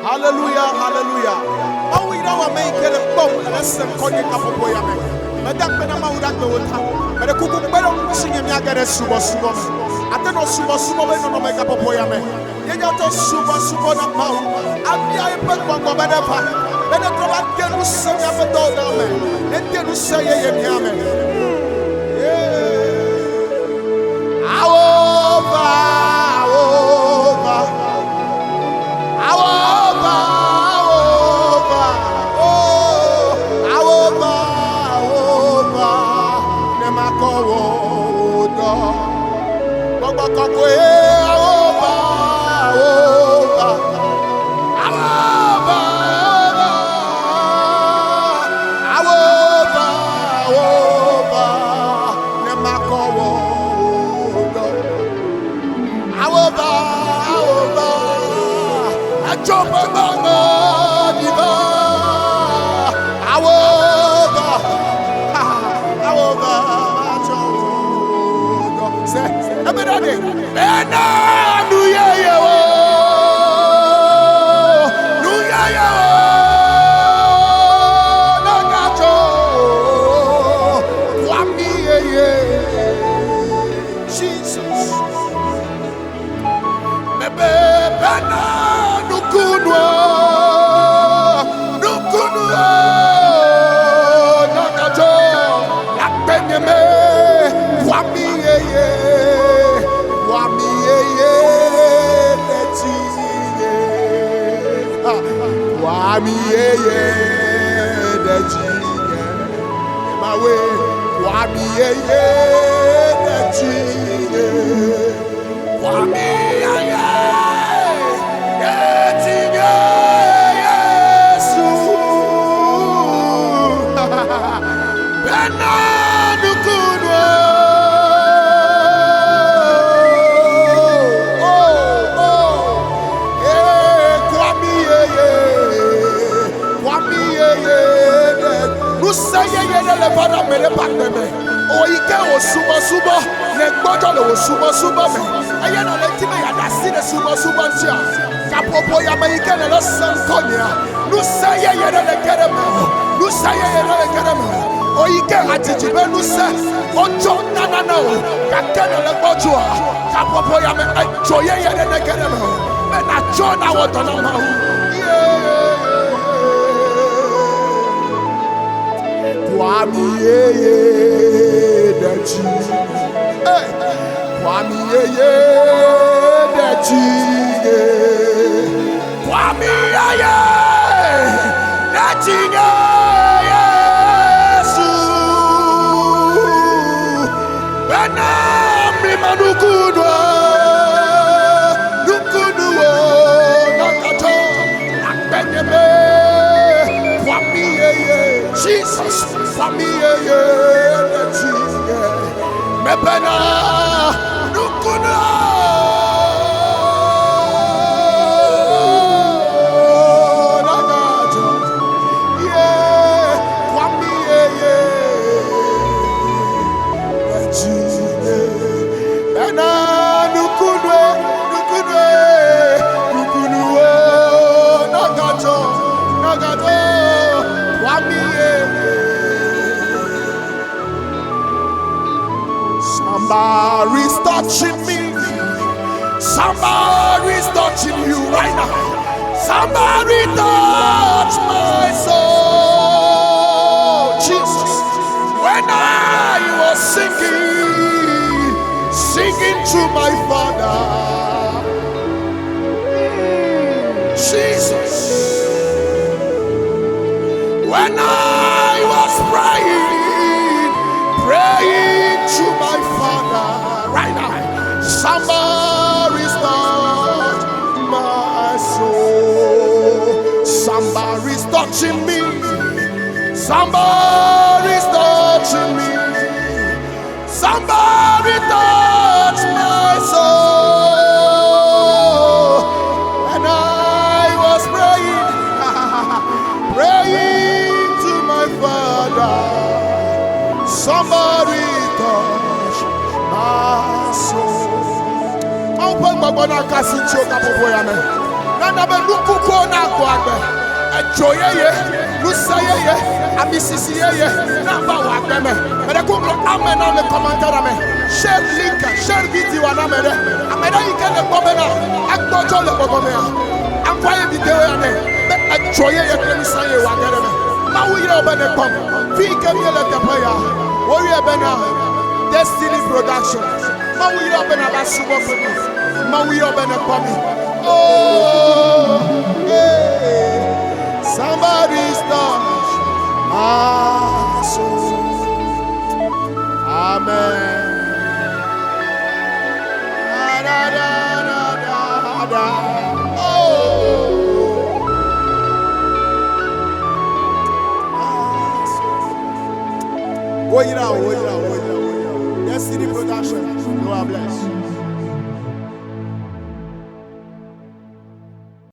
Hallelujah, hallelujah. Oh, we don't want to make it a bomb. Let's call it up for you. Madame Benamauda, but the cuckoo better sing him. I get a super super. I don't know super super. I don't make up a poem. You got to super super. I'm the iPad one go better. Better go back and sing up a dog. Let them say, yeah. Somebody's touching me. Somebody's touching you right now. Somebody touch my soul. Jesus. When I was singing to my Father. Jesus. When I was praying to my Father right now. Somebody's touched my soul. Somebody's touching me. Somebody's touching me. Somebody touched my soul. And I was praying to my Father. Somebody touch my soul. Open my God, I can't see you. na be lukuko na kwagbe ejoyeye lusayeye amisisiyeye na ba wagbe me de ko amen na me commentaire me share link share video na me de ameda ike le bobe na agbojo le bobe me akwaye video ya ne ejoyeye klemisanye wagere me ma wuyire obene pom fi ke mi le tepa ya wori ebena Destiny Production ma wuyire obena ba subo for me ma wuyire obene pom oh hey somebody's touch my soul amen da da da da da oh Destiny Production, you are blessed.